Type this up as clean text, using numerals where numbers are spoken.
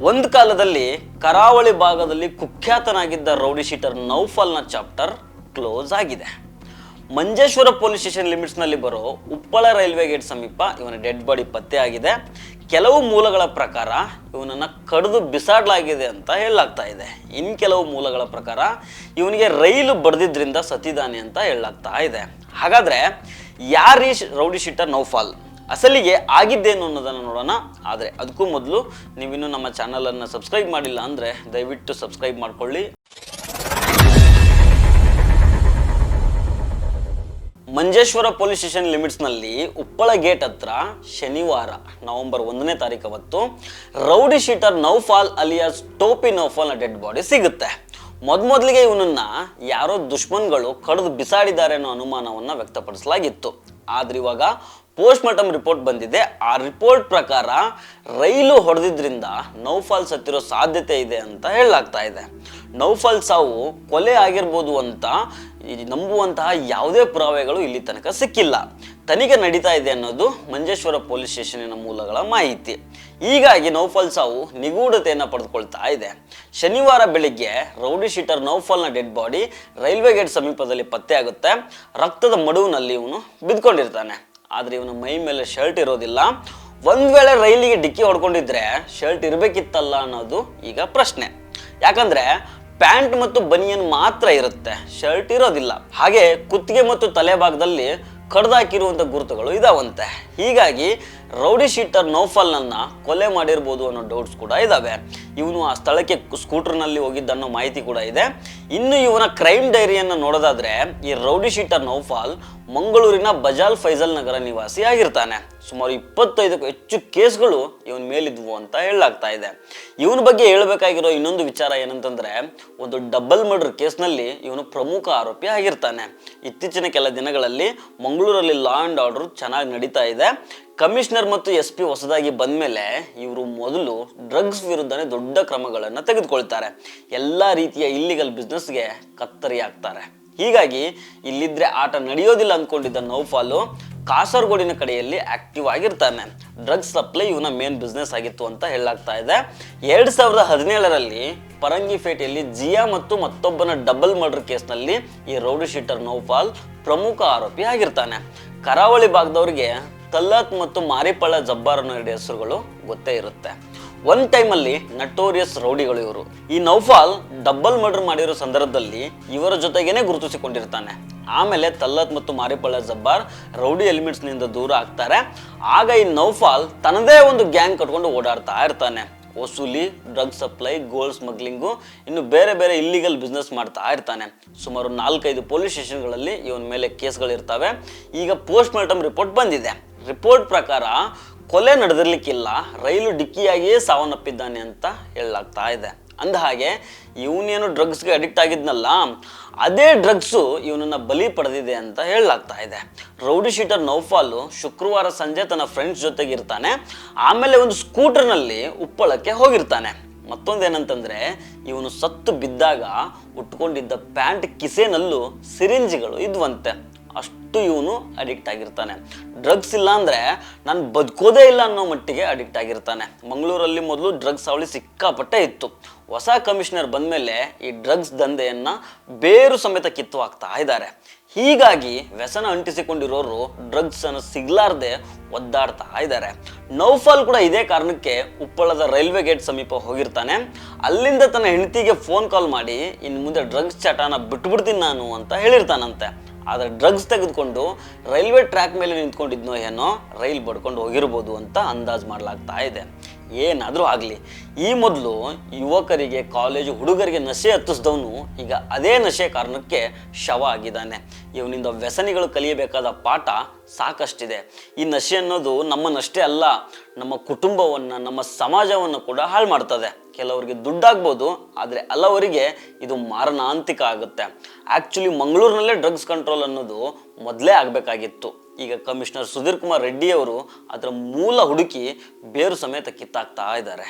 ಒಂದು ಕಾಲದಲ್ಲಿ ಕರಾವಳಿ ಭಾಗದಲ್ಲಿ ಕುಖ್ಯಾತನಾಗಿದ್ದ ರೌಡಿ ಶೀಟರ್ ನೌಫಲ್ನ ಚಾಪ್ಟರ್ ಕ್ಲೋಸ್ ಆಗಿದೆ. ಮಂಜೇಶ್ವರ ಪೊಲೀಸ್ ಸ್ಟೇಷನ್ ಲಿಮಿಟ್ಸ್ನಲ್ಲಿ ಬರೋ ಉಪ್ಪಳ ರೈಲ್ವೆ ಗೇಟ್ ಸಮೀಪ ಇವನ ಡೆಡ್ ಬಾಡಿ ಪತ್ತೆ ಆಗಿದೆ. ಕೆಲವು ಮೂಲಗಳ ಪ್ರಕಾರ ಇವನನ್ನು ಕಡಿದು ಬಿಸಾಡಲಾಗಿದೆ ಅಂತ ಹೇಳಲಾಗ್ತಾ ಇದೆ. ಇನ್ನು ಕೆಲವು ಮೂಲಗಳ ಪ್ರಕಾರ ಇವನಿಗೆ ರೈಲು ಬಡ್ದಿದ್ರಿಂದ ಸತ್ತಿದ್ದಾನೆ ಅಂತ ಹೇಳಲಾಗ್ತಾ ಇದೆ. ಹಾಗಾದರೆ ಯಾರೀ ರೌಡಿ ಶೀಟರ್ ನೌಫಲ್, ಅಸಲಿಗೆ ಆಗಿದ್ದೇನು ಅನ್ನೋದನ್ನು ನೋಡೋಣ. ಆದರೆ ಅದಕ್ಕೂ ಮೊದಲು ನೀವಿನ್ನೂ ನಮ್ಮ ಚಾನಲನ್ನು ಸಬ್ಸ್ಕ್ರೈಬ್ ಮಾಡಿಲ್ಲ ಅಂದರೆ ದಯವಿಟ್ಟು ಸಬ್ಸ್ಕ್ರೈಬ್ ಮಾಡ್ಕೊಳ್ಳಿ. ಮಂಜೇಶ್ವರ ಪೊಲೀಸ್ ಸ್ಟೇಷನ್ ಲಿಮಿಟ್ಸ್ನಲ್ಲಿ ಉಪ್ಪಳ ಗೇಟ್ ಹತ್ರ ಶನಿವಾರ ನವೆಂಬರ್ 1ನೇ ತಾರೀಕು ಅವತ್ತು ರೌಡಿ ಶೀಟರ್ ನೌಫಲ್ ಅಲಿಯಾಸ್ ಟೋಪಿ ನೌಫಲ್ನ ಡೆಡ್ ಬಾಡಿ ಸಿಗುತ್ತೆ. ಮೊದಲಿಗೆ ಇವನನ್ನ ಯಾರೋ ದುಶ್ಮನ್ಗಳು ಕಡಿದು ಬಿಸಾಡಿದ್ದಾರೆ ಅನ್ನೋ ಅನುಮಾನವನ್ನು ವ್ಯಕ್ತಪಡಿಸಲಾಗಿತ್ತು. ಆದ್ರೆ ಇವಾಗ ಪೋಸ್ಟ್ ಮಾರ್ಟಮ್ ರಿಪೋರ್ಟ್ ಬಂದಿದೆ. ಆ ರಿಪೋರ್ಟ್ ಪ್ರಕಾರ ರೈಲು ಹೊಡೆದಿದ್ರಿಂದ ನೌಫಲ್ ಸತ್ತಿರೋ ಸಾಧ್ಯತೆ ಇದೆ ಅಂತ ಹೇಳಲಾಗ್ತಾ ಇದೆ. ನೌಫಲ್ ಸಾವು ಕೊಲೆ ಆಗಿರ್ಬೋದು ಅಂತ ನಂಬುವಂತಹ ಯಾವುದೇ ಪುರಾವೆಗಳು ಇಲ್ಲಿ ತನಕ ಸಿಕ್ಕಿಲ್ಲ. ತನಿಖೆ ನಡೀತಾ ಇದೆ ಅನ್ನೋದು ಮಂಜೇಶ್ವರ ಪೊಲೀಸ್ ಸ್ಟೇಷನಿನ ಮೂಲಗಳ ಮಾಹಿತಿ. ಹೀಗಾಗಿ ನೌಫಲ್ ಸಾವು ನಿಗೂಢತೆಯನ್ನು ಪಡೆದುಕೊಳ್ತಾ ಇದೆ. ಶನಿವಾರ ಬೆಳಿಗ್ಗೆ ರೌಡಿ ಶೀಟರ್ ನೌಫಲ್ನ ಡೆಡ್ ಬಾಡಿ ರೈಲ್ವೆ ಗೇಟ್ ಸಮೀಪದಲ್ಲಿ ಪತ್ತೆ ಆಗುತ್ತೆ. ರಕ್ತದ ಮಡುವಿನಲ್ಲಿ ಇವನು ಬಿದ್ಕೊಂಡಿರ್ತಾನೆ. ಆದರೆ ಇವನ ಮೈ ಮೇಲೆ ಶರ್ಟ್ ಇರೋದಿಲ್ಲ. ಒಂದು ವೇಳೆ ರೈಲಿಗೆ ಡಿಕ್ಕಿ ಹೊಡ್ಕೊಂಡಿದ್ರೆ ಶರ್ಟ್ ಇರಬೇಕಿತ್ತಲ್ಲ ಅನ್ನೋದು ಈಗ ಪ್ರಶ್ನೆ. ಯಾಕಂದ್ರೆ ಪ್ಯಾಂಟ್ ಮತ್ತು ಬನಿಯನ್ ಮಾತ್ರ ಇರುತ್ತೆ, ಶರ್ಟ್ ಇರೋದಿಲ್ಲ. ಹಾಗೆ ಕುತ್ತಿಗೆ ಮತ್ತು ತಲೆ ಭಾಗದಲ್ಲಿ ಕಡ್ದಾಕಿರುವಂಥ ಗುರುತುಗಳು ಇದಾವಂತೆ. ಹೀಗಾಗಿ ರೌಡಿ ಶೀಟರ್ ನೌಫಲ್ನನ್ನ ಕೊಲೆ ಮಾಡಿರ್ಬೋದು ಅನ್ನೋ ಡೌಟ್ಸ್ ಕೂಡ ಇದ್ದಾವೆ. ಇವನು ಆ ಸ್ಥಳಕ್ಕೆ ಸ್ಕೂಟರ್ನಲ್ಲಿ ಹೋಗಿದ್ದನ್ನೋ ಮಾಹಿತಿ ಕೂಡ ಇದೆ. ಇನ್ನು ಇವನ ಕ್ರೈಮ್ ಡೈರಿಯನ್ನು ನೋಡೋದಾದ್ರೆ ಈ ರೌಡಿ ಶೀಟರ್ ನೌಫಲ್ ಮಂಗಳೂರಿನ ಬಜಾಲ್ ಫೈಜಲ್ ನಗರ ನಿವಾಸಿ ಆಗಿರ್ತಾನೆ. ಸುಮಾರು 25ಕ್ಕೂ ಹೆಚ್ಚು ಕೇಸ್ಗಳು ಇವನ ಮೇಲಿದ್ವು ಅಂತ ಹೇಳಲಾಗ್ತಾ ಇದೆ. ಇವನ ಬಗ್ಗೆ ಹೇಳಬೇಕಾಗಿರೋ ಇನ್ನೊಂದು ವಿಚಾರ ಏನಂತಂದ್ರೆ, ಒಂದು ಡಬಲ್ ಮರ್ಡರ್ ಕೇಸ್ನಲ್ಲಿ ಇವನು ಪ್ರಮುಖ ಆರೋಪಿ ಆಗಿರ್ತಾನೆ. ಇತ್ತೀಚಿನ ಕೆಲ ದಿನಗಳಲ್ಲಿ ಮಂಗಳೂರಲ್ಲಿ ಲಾ ಅಂಡ್ ಆರ್ಡರ್ ಚೆನ್ನಾಗಿ ನಡೀತಾ ಇದೆ. ಕಮಿಷನರ್ ಮತ್ತು SP ಹೊಸದಾಗಿ ಬಂದ ಮೇಲೆ ಇವರು ಮೊದಲು ಡ್ರಗ್ಸ್ ವಿರುದ್ಧನೇ ದೊಡ್ಡ ಕ್ರಮಗಳನ್ನು ತೆಗೆದುಕೊಳ್ತಾರೆ. ಎಲ್ಲ ರೀತಿಯ ಇಲ್ಲಿಗಲ್ ಬಿಸ್ನೆಸ್ಗೆ ಕತ್ತರಿ ಆಗ್ತಾರೆ. ಹೀಗಾಗಿ ಇಲ್ಲಿದ್ರೆ ಆಟ ನಡೆಯೋದಿಲ್ಲ ಅಂದ್ಕೊಂಡಿದ್ದ ನೌಫಲ್ ಕಾಸರಗೋಡಿನ ಕಡೆಯಲ್ಲಿ ಆಕ್ಟಿವ್ ಆಗಿರ್ತಾನೆ. ಡ್ರಗ್ಸ್ ಸಪ್ಲೈ ಇವನ ಮೇನ್ ಬಿಸ್ನೆಸ್ ಆಗಿತ್ತು ಅಂತ ಹೇಳಲಾಗ್ತಾ ಇದೆ. 2017ರಲ್ಲಿ ಪರಂಗಿಪೇಟೆಯಲ್ಲಿ ಜಿಯಾ ಮತ್ತು ಮತ್ತೊಬ್ಬನ ಡಬಲ್ ಮರ್ಡರ್ ಕೇಸ್ನಲ್ಲಿ ಈ ರೌಡಿ ಶೀಟರ್ ನೌಫಲ್ ಪ್ರಮುಖ ಆರೋಪಿ ಆಗಿರ್ತಾನೆ. ಕರಾವಳಿ ಭಾಗದವರಿಗೆ ತಲ್ಲತ್ ಮತ್ತು ಮಾರಿಪಳ್ಳ ಜಬ್ಬಾರ್ ಅನ್ನೋ 2 ಹೆಸರುಗಳು ಗೊತ್ತೇ ಇರುತ್ತೆ. ಒಂದು ಟೈಮಲ್ಲಿ ನಟೋರಿಯಸ್ ರೌಡಿಗಳು ಇವರು. ಈ ನೌಫಲ್ ಡಬಲ್ ಮರ್ಡರ್ ಮಾಡಿರೋ ಸಂದರ್ಭದಲ್ಲಿ ಇವರ ಜೊತೆಗೇನೆ ಗುರುತಿಸಿಕೊಂಡಿರ್ತಾನೆ. ಆಮೇಲೆ ತಲ್ಲತ್ ಮತ್ತು ಮಾರಿಪಳ್ಳ ಜಬ್ಬಾರ್ ರೌಡಿ ಎಲಿಮೆಂಟ್ಸ್ನಿಂದ ದೂರ ಆಗ್ತಾರೆ. ಆಗ ಈ ನೌಫಲ್ ತನ್ನದೇ ಒಂದು ಗ್ಯಾಂಗ್ ಕಟ್ಕೊಂಡು ಓಡಾಡ್ತಾ ಇರ್ತಾನೆ. ವಸೂಲಿ, ಡ್ರಗ್ ಸಪ್ಲೈ, ಗೋಲ್ಡ್ ಸ್ಮಗ್ಲಿಂಗು, ಇನ್ನು ಬೇರೆ ಬೇರೆ ಇಲ್ಲಿಗಲ್ ಬಿಸ್ನೆಸ್ ಮಾಡ್ತಾ ಇರ್ತಾನೆ. ಸುಮಾರು 4-5 ಪೊಲೀಸ್ ಸ್ಟೇಷನ್ಗಳಲ್ಲಿ ಇವನ ಮೇಲೆ ಕೇಸ್ಗಳಿರ್ತವೆ. ಈಗ ಪೋಸ್ಟ್ ಮಾರ್ಟಮ್ ರಿಪೋರ್ಟ್ ಬಂದಿದೆ. ರಿಪೋರ್ಟ್ ಪ್ರಕಾರ ಕೊಲೆ ನಡೆದಿರ್ಲಿಕ್ಕಿಲ್ಲ, ರೈಲು ಡಿಕ್ಕಿಯಾಗಿಯೇ ಸಾವನ್ನಪ್ಪಿದ್ದಾನೆ ಅಂತ ಹೇಳಲಾಗ್ತಾ ಇದೆ. ಅಂದ ಹಾಗೆ ಇವನೇನು ಡ್ರಗ್ಸ್ಗೆ ಅಡಿಕ್ಟ್ ಆಗಿದ್ನಲ್ಲ, ಅದೇ ಡ್ರಗ್ಸು ಇವನನ್ನ ಬಲಿ ಪಡೆದಿದೆ ಅಂತ ಹೇಳಲಾಗ್ತಾ ಇದೆ. ರೌಡಿ ಶೀಟರ್ ನೌಫಲ್ ಶುಕ್ರವಾರ ಸಂಜೆ ತನ್ನ ಫ್ರೆಂಡ್ಸ್ ಜೊತೆಗೆ ಇರ್ತಾನೆ. ಆಮೇಲೆ ಒಂದು ಸ್ಕೂಟರ್ನಲ್ಲಿ ಉಪ್ಪಳಕ್ಕೆ ಹೋಗಿರ್ತಾನೆ. ಮತ್ತೊಂದೇನಂತಂದ್ರೆ, ಇವನು ಸತ್ತು ಬಿದ್ದಾಗ ಉಟ್ಕೊಂಡಿದ್ದ ಪ್ಯಾಂಟ್ ಕಿಸೆನಲ್ಲೂ ಸಿರಿಂಜ್ಗಳು ಇದ್ವಂತೆ. ಅಷ್ಟು ಇವನು ಅಡಿಕ್ಟ್ ಆಗಿರ್ತಾನೆ. ಡ್ರಗ್ಸ್ ಇಲ್ಲ ಅಂದರೆ ನಾನು ಬದುಕೋದೇ ಇಲ್ಲ ಅನ್ನೋ ಮಟ್ಟಿಗೆ ಅಡಿಕ್ಟ್ ಆಗಿರ್ತಾನೆ. ಮಂಗಳೂರಲ್ಲಿ ಮೊದಲು ಡ್ರಗ್ಸ್ ಅವಳಿ ಸಿಕ್ಕಾಪಟ್ಟೆ ಇತ್ತು. ಹೊಸ ಕಮಿಷನರ್ ಬಂದಮೇಲೆ ಈ ಡ್ರಗ್ಸ್ ದಂಧೆಯನ್ನು ಬೇರು ಸಮೇತ ಕಿತ್ತು ಹಾಕ್ತಾ ಇದ್ದಾರೆ. ಹೀಗಾಗಿ ವ್ಯಸನ ಅಂಟಿಸಿಕೊಂಡಿರೋರು ಡ್ರಗ್ಸ್ ಅನ್ನು ಸಿಗ್ಲಾರ್ದೆ ಒದ್ದಾಡ್ತಾ ಇದ್ದಾರೆ. ನೌಫಲ್ ಕೂಡ ಇದೇ ಕಾರಣಕ್ಕೆ ಉಪ್ಪಳದ ರೈಲ್ವೆ ಗೇಟ್ ಸಮೀಪ ಹೋಗಿರ್ತಾನೆ. ಅಲ್ಲಿಂದ ತನ್ನ ಹೆಂಡತಿಗೆ ಫೋನ್ ಕಾಲ್ ಮಾಡಿ ಇನ್ನು ಮುಂದೆ ಡ್ರಗ್ಸ್ ಚಟಾನ ಬಿಟ್ಬಿಡ್ತೀನಿ ನಾನು ಅಂತ ಹೇಳಿರ್ತಾನಂತೆ. ಆದರೆ ಡ್ರಗ್ಸ್ ತೆಗೆದುಕೊಂಡು ರೈಲ್ವೆ ಟ್ರ್ಯಾಕ್ ಮೇಲೆ ನಿಂತ್ಕೊಂಡಿದ್ನೋ ಏನೋ ರೈಲ್ ಬಡ್ಕೊಂಡು ಹೋಗಿರ್ಬೋದು ಅಂತ ಅಂದಾಜು ಮಾಡಲಾಗ್ತಾ ಇದೆ. ಏನಾದರೂ ಆಗಲಿ, ಈ ಮೊದಲು ಯುವಕರಿಗೆ, ಕಾಲೇಜು ಹುಡುಗರಿಗೆ ನಶೆ ಹತ್ತಿಸಿದವನು ಈಗ ಅದೇ ನಶೆ ಕಾರಣಕ್ಕೆ ಶವ ಆಗಿದ್ದಾನೆ. ಇವನಿಂದ ವ್ಯಸನಿಗಳು ಕಲಿಯಬೇಕಾದ ಪಾಠ ಸಾಕಷ್ಟಿದೆ. ಈ ನಶೆ ಅನ್ನೋದು ನಮ್ಮನ್ನಷ್ಟೇ ಅಲ್ಲ, ನಮ್ಮ ಕುಟುಂಬವನ್ನು, ನಮ್ಮ ಸಮಾಜವನ್ನು ಕೂಡ ಹಾಳು ಮಾಡ್ತದೆ. ಕೆಲವರಿಗೆ ದುಡ್ಡಾಗ್ಬೋದು, ಆದರೆ ಹಲವರಿಗೆ ಇದು ಮಾರಣಾಂತಿಕ ಆಗುತ್ತೆ. ಆ್ಯಕ್ಚುಲಿ ಮಂಗಳೂರಿನಲ್ಲೇ ಡ್ರಗ್ಸ್ ಕಂಟ್ರೋಲ್ ಅನ್ನೋದು ಮೊದಲೇ ಆಗಬೇಕಾಗಿತ್ತು. ಈಗ ಕಮಿಷನರ್ ಸುಧೀರ್ ಕುಮಾರ್ ರೆಡ್ಡಿ ಅವರು ಅದರ ಮೂಲ ಹುಡುಕಿ ಬೇರು ಸಮೇತ ಕಿತ್ತಾಕ್ತಾ ಇದ್ದಾರೆ.